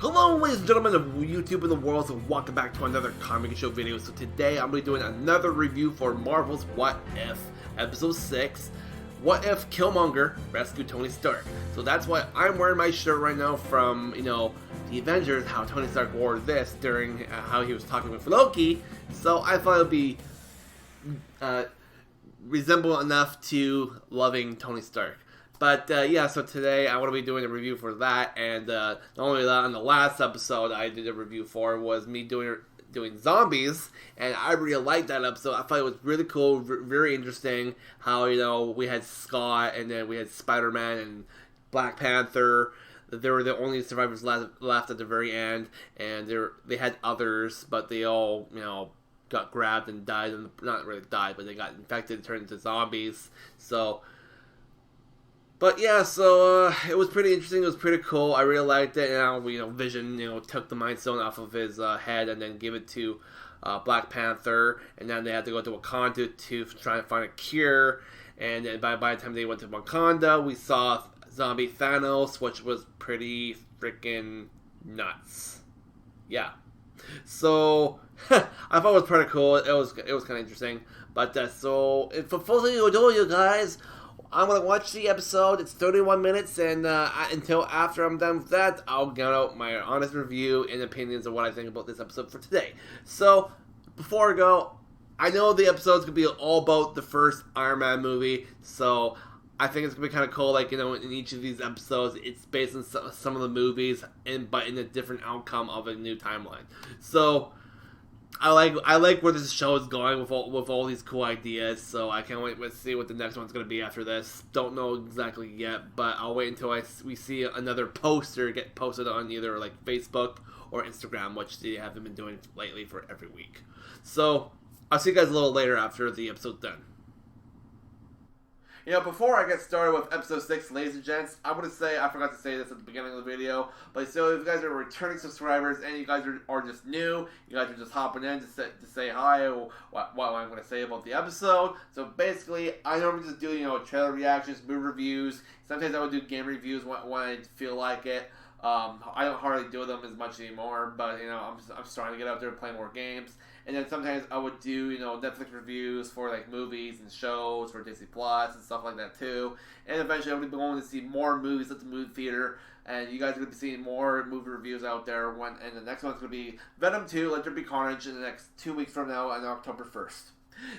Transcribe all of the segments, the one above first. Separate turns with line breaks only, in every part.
Hello ladies and gentlemen of YouTube and the world, and welcome back to another comic show video. So today I'm going to be doing another review for Marvel's What If, Episode 6, What If Killmonger Rescued Tony Stark. So that's why I'm wearing my shirt right now from, the Avengers, how Tony Stark wore this during how he was talking with Loki. So I thought it would be resemble enough to loving Tony Stark. But yeah, so today I want to be doing a review for that, and not only that, on the last episode I did a review for was me doing zombies, and I really liked that episode. I thought it was really cool, very interesting. How we had Scott, and then we had Spider-Man and Black Panther. They were the only survivors left at the very end, and they had others, but they all got grabbed and died, and not really died, but they got infected and turned into zombies. But yeah, so it was pretty interesting. It was pretty cool. I really liked it. And Vision, took the Mind Stone off of his head and then gave it to Black Panther. And then they had to go to Wakanda to try and find a cure. And then by the time they went to Wakanda, we saw zombie Thanos, which was pretty freaking nuts. Yeah. So I thought it was pretty cool. It was kind of interesting. But so for full ado, you guys, I'm going to watch the episode. It's 31 minutes, and until after I'm done with that, I'll get out my honest review and opinions of what I think about this episode for today. So, before I go, I know the episode's going to be all about the first Iron Man movie, so I think it's going to be kind of cool, in each of these episodes, it's based on some of the movies, but in a different outcome of a new timeline. So I like where this show is going with all these cool ideas, so I can't wait to see what the next one's going to be after this. Don't know exactly yet, but I'll wait until we see another poster get posted on either Facebook or Instagram, which they haven't been doing lately for every week. So I'll see you guys a little later after the episode's done. Before I get started with episode 6, ladies and gents, I want to say, I forgot to say this at the beginning of the video, but so if you guys are returning subscribers and you guys are just new, you guys are just hopping in to say hi, or what I'm going to say about the episode. So basically, I normally just do, trailer reactions, movie reviews. Sometimes I would do game reviews when I feel like it. I don't hardly do them as much anymore, but I'm starting to get out there and play more games. And then sometimes I would do Netflix reviews for movies and shows for Disney Plus and stuff like that too. And eventually I would be going to see more movies at the movie theater, and you guys are going to be seeing more movie reviews out there. And the next one's going to be Venom 2: Let There Be Carnage in the next 2 weeks from now on October 1st.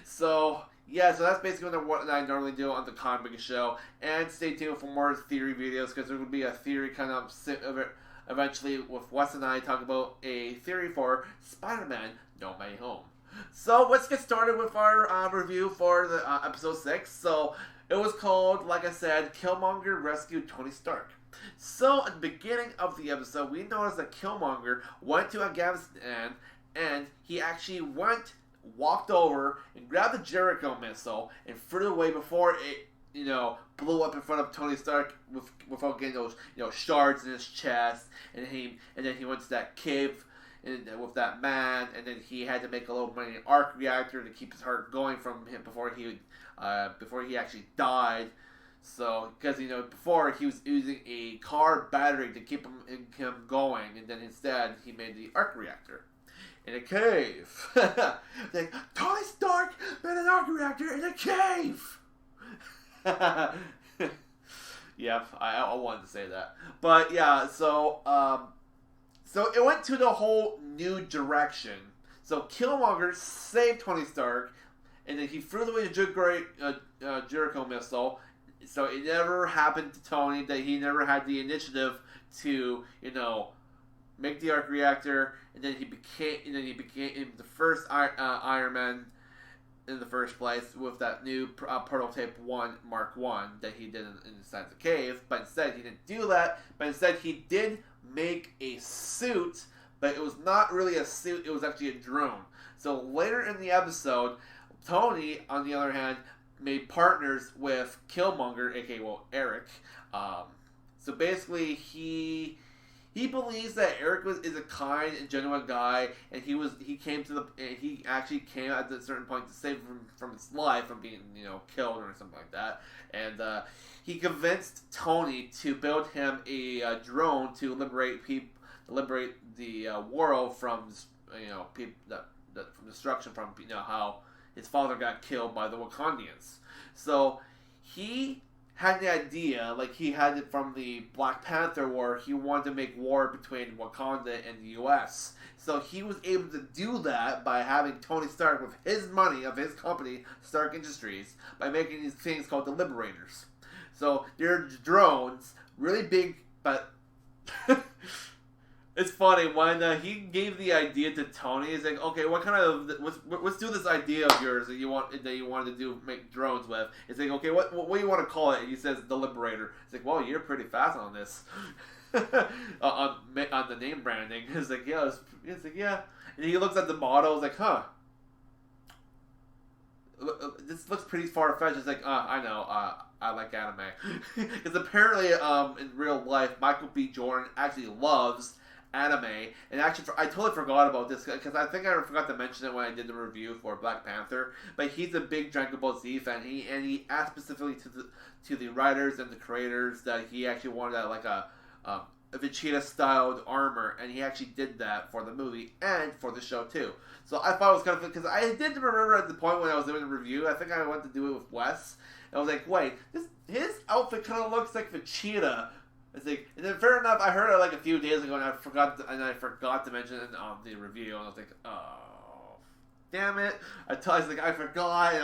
So yeah, so that's basically what I normally do on the Comic Show. And stay tuned for more theory videos, because there will be a theory kind of eventually with Wes and I talk about a theory for Spider-Man No Way Home. So let's get started with our review for the episode 6. So it was called, like I said, Killmonger Rescued Tony Stark. So at the beginning of the episode, we noticed that Killmonger went to Afghanistan, and he actually walked over and grabbed the Jericho missile and threw it away before it blew up in front of Tony Stark without getting those shards in his chest. And then he went to that cave with that man, and then he had to make a little mini arc reactor to keep his heart going from him before he actually died. So because before he was using a car battery to keep him going, and then instead he made the arc reactor in a cave. Tony Stark made an arc reactor in a cave. Yeah, I wanted to say that. But yeah, so it went to the whole new direction. So Killmonger saved Tony Stark, and then he threw away the Jericho missile. So it never happened to Tony, that he never had the initiative to make the arc reactor, and then he became the first Iron Man in the first place with that new prototype 1 Mark 1 that he did inside the cave. But instead he didn't do that, but instead he did make a suit, but it was not really a suit, it was actually a drone. So later in the episode, Tony, on the other hand, made partners with Killmonger, aka Eric. So basically he he believes that Eric is a kind and genuine guy, and he actually came at a certain point to save him from his life from being killed or something like that, and he convinced Tony to build him a drone to liberate the world from people from destruction from how his father got killed by the Wakandians. So he had the idea, like he had it from the Black Panther War. He wanted to make war between Wakanda and the U.S. So he was able to do that by having Tony Stark, with his money of his company, Stark Industries, by making these things called the Liberators. So they're drones, really big, but it's funny when he gave the idea to Tony. He's like, "Okay, what kind of let's do this idea of yours that you wanted to do make drones with." It's like, "Okay, what do you want to call it?" And he says, "The Liberator." It's like, "Well, you're pretty fast on this, on the name branding." It's like, "Yeah," it's like, "Yeah," and he looks at the model. It's like, "Huh, this looks pretty far fetched." It's like, I know. I like anime because apparently, in real life, Michael B. Jordan actually loves anime, and actually I totally forgot about this because I think I forgot to mention it when I did the review for Black Panther. But he's a big Dragon Ball Z fan. He asked specifically to the writers and the creators that he actually wanted like a Vegeta styled armor, and he actually did that for the movie and for the show too. So I thought it was kind of because I did remember at the point when I was doing the review, I think I went to do it with Wes, and I was like, wait, his outfit kind of looks like Vegeta. It's like, and then fair enough, I heard it like a few days ago, and I forgot to mention it on the review, and I was like, oh, damn it! I forgot, and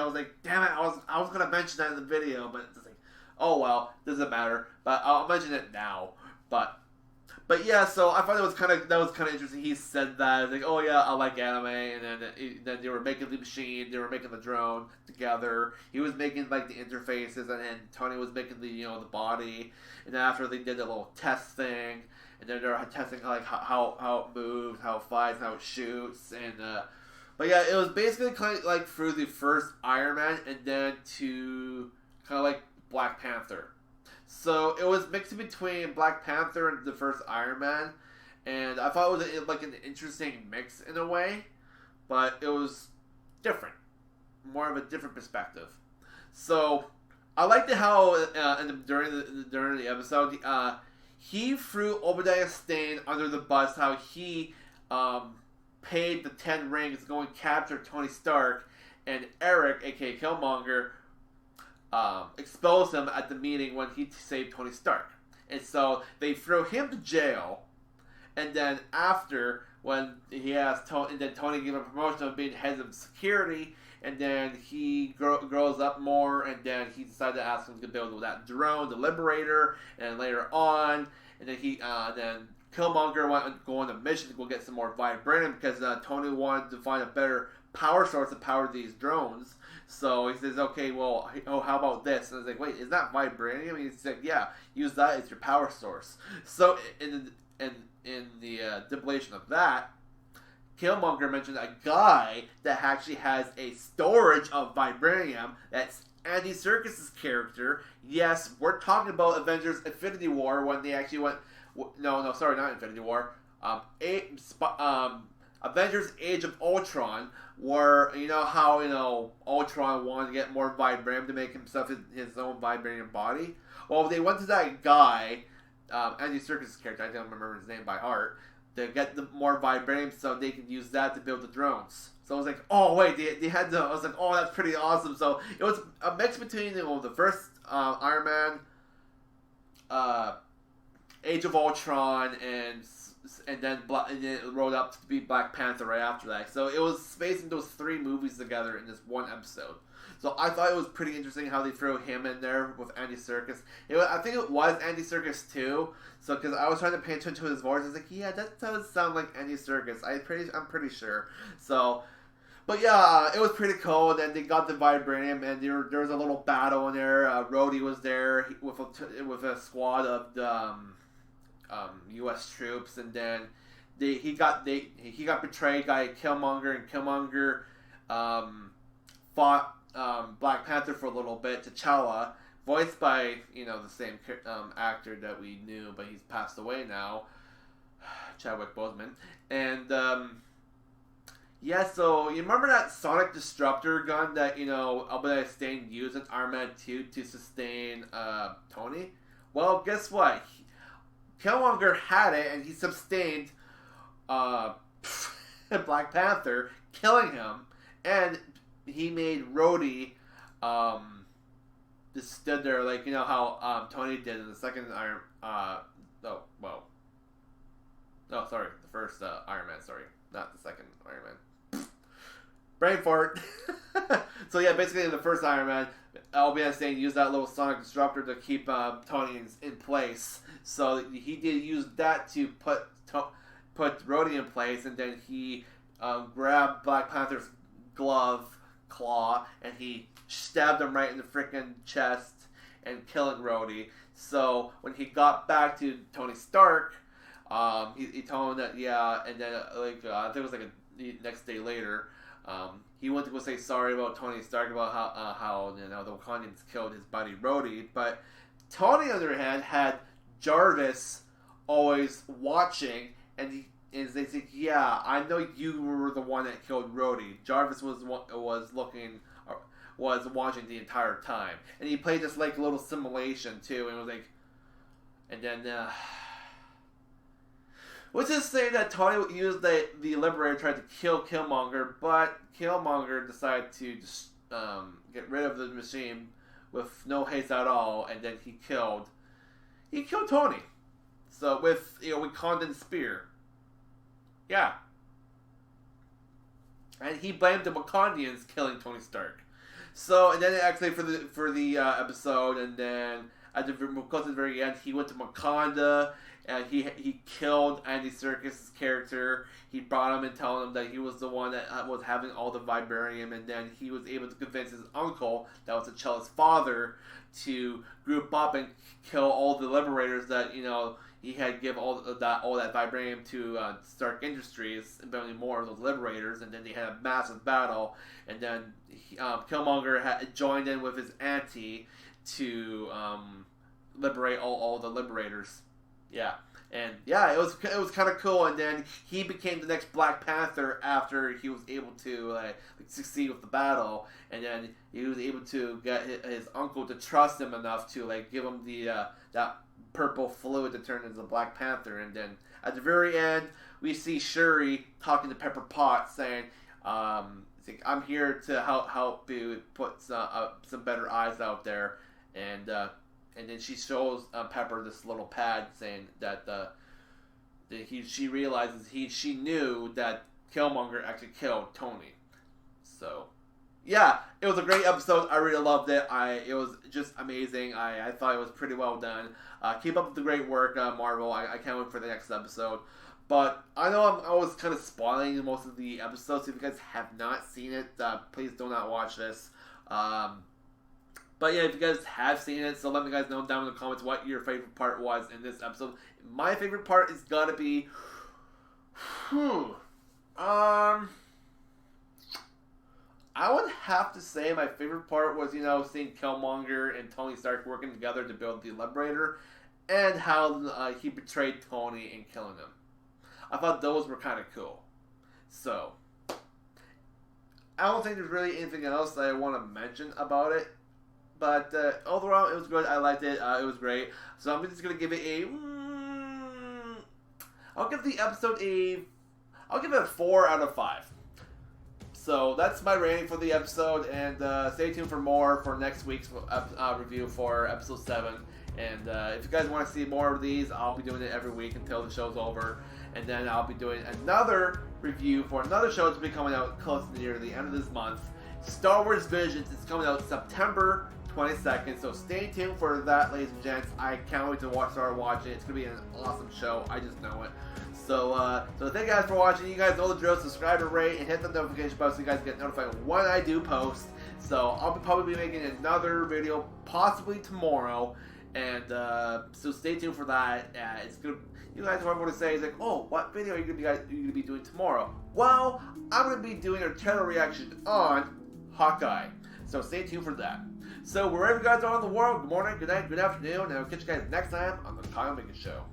I was like, damn it! I was gonna mention that in the video, but it's like, oh well, doesn't matter. But I'll mention it now. But yeah, so I thought that was kind of interesting. He said that, it's like, oh yeah, I like anime, and then they were making the machine, they were making the drone together. He was making like the interfaces, and Tony was making the the body. And then after they did a little test thing, and then they were testing like how it moves, how it fights, how it shoots, and but yeah, it was basically kind of like through the first Iron Man, and then to kind of like Black Panther. So it was mixed between Black Panther and the first Iron Man, and I thought it was like an interesting mix in a way, but it was different, more of a different perspective. So I liked how during the episode he threw Obadiah Stane under the bus. How he paid the 10 rings to go and capture Tony Stark, and Eric, aka Killmonger, exposed him at the meeting when he saved Tony Stark. And so they throw him to jail, and then after, when he asked Tony, and then Tony gave him a promotion of being head of security, and then he grows up more, and then he decided to ask him to build that drone, the Liberator, and then later on, and then then Killmonger went to go on a mission to go get some more vibranium because Tony wanted to find a better power source to power these drones. So he says, okay, well, how about this? And I was like, wait, is that vibranium? And he's like, yeah, use that as your power source. So in the stipulation of that, Killmonger mentioned a guy that actually has a storage of vibranium. That's Andy Serkis' character. Yes, we're talking about Avengers Infinity War when they actually went... No, sorry, not Infinity War. Avengers Age of Ultron, where how Ultron wanted to get more vibranium to make himself his own vibranium body. Well, they went to that guy, Andy Serkis' character, I don't remember his name by heart, to get the more vibranium so they could use that to build the drones. So I was like, oh wait, they had to. I was like, oh, that's pretty awesome. So it was a mix between the first Iron Man, Age of Ultron, and then it rolled up to be Black Panther right after that. So it was spacing those 3 movies together in this one episode. So I thought it was pretty interesting how they threw him in there with Andy Serkis. I think it was Andy Serkis too. So because I was trying to pay attention to his voice, I was like, yeah, that does sound like Andy Serkis. I'm pretty sure. So, but yeah, it was pretty cool. And then they got the vibranium, and there was a little battle in there. Rhodey was there with a squad of the U.S. troops, and then he got betrayed by Killmonger, and Killmonger fought Black Panther for a little bit, T'Challa, voiced by the same actor that we knew, but he's passed away now. Chadwick Boseman. And, yeah, so you remember that Sonic Disruptor gun that, Albert Einstein used in Iron Man 2 to sustain Tony? Well, guess what? Killmonger had it, and he sustained Black Panther, killing him, and he made Rhodey just stood there like, how Tony did in the second Iron... the first Iron Man, sorry. Not the second Iron Man. Brain fart. So yeah, basically in the first Iron Man, Albert Einstein used that little Sonic Disruptor to keep Tony in place. So he did use that to put Rhodey in place, and then he grabbed Black Panther's claw, and he stabbed him right in the freaking chest and killing Rhodey. So when he got back to Tony Stark, he told him that, yeah, and then I think it was like the next day later, he went to go say sorry about Tony Stark about how the Wakandans killed his buddy Rhodey, but Tony on the other hand had Jarvis always watching, and they said, yeah, I know you were the one that killed Rhodey. Jarvis was watching the entire time, and he played this like little simulation too, and it was like, and then. Which is saying that Tony used the Liberator tried to kill Killmonger, but Killmonger decided to just get rid of the machine with no haste at all, and then he killed Tony. So with Wakandan spear, yeah, and he blamed the Wakandians killing Tony Stark. So and then actually for the episode, and then at the very end, he went to Wakanda. And he killed Andy Serkis' character. He brought him and told him that he was the one that was having all the vibranium, and then he was able to convince his uncle, that was T'Challa's father, to group up and kill all the Liberators that he had give all that vibranium to Stark Industries, and building more of those Liberators, and then they had a massive battle, and then Killmonger had joined in with his auntie to liberate all the Liberators. Yeah, and yeah, it was kind of cool, and then he became the next Black Panther after he was able to succeed with the battle, and then he was able to get his uncle to trust him enough to give him that purple fluid to turn into the Black Panther, and then at the very end we see Shuri talking to Pepper Potts saying, "I'm here to help you put some better eyes out there," and then she shows Pepper this little pad saying that she realizes she knew that Killmonger actually killed Tony. So, yeah, it was a great episode. I really loved it. It was just amazing. I thought it was pretty well done. Keep up with the great work, Marvel. I can't wait for the next episode. But I know I was kind of spoiling most of the episodes. So if you guys have not seen it, please do not watch this. But yeah, if you guys have seen it, so let me guys know down in the comments what your favorite part was in this episode. My favorite part is gotta be, I would have to say my favorite part was, seeing Killmonger and Tony Stark working together to build the Liberator, and how he betrayed Tony and killing him. I thought those were kind of cool. So, I don't think there's really anything else that I want to mention about it. But overall, it was good. I liked it. It was great. So I'm just going to give it I'll give the episode I'll give it a 4 out of 5. So that's my rating for the episode. And stay tuned for more for next week's review for episode 7. And if you guys want to see more of these, I'll be doing it every week until the show's over. And then I'll be doing another review for another show to be coming out close to near the end of this month. Star Wars Visions is coming out September 22nd, so stay tuned for that, ladies and gents. I can't wait to start watching it. It's going to be an awesome show. I just know it. So thank you guys for watching. You guys know the drill. Subscribe and rate, and hit the notification bell so you guys get notified when I do post. So I'll probably be making another video possibly tomorrow, and so stay tuned for that. It's good. You guys are going to say, like, oh, what video are you going to be doing tomorrow? Well, I'm going to be doing a channel reaction on Hawkeye. So stay tuned for that. So wherever you guys are in the world, good morning, good night, good afternoon, and I'll catch you guys next time on the Minger Show.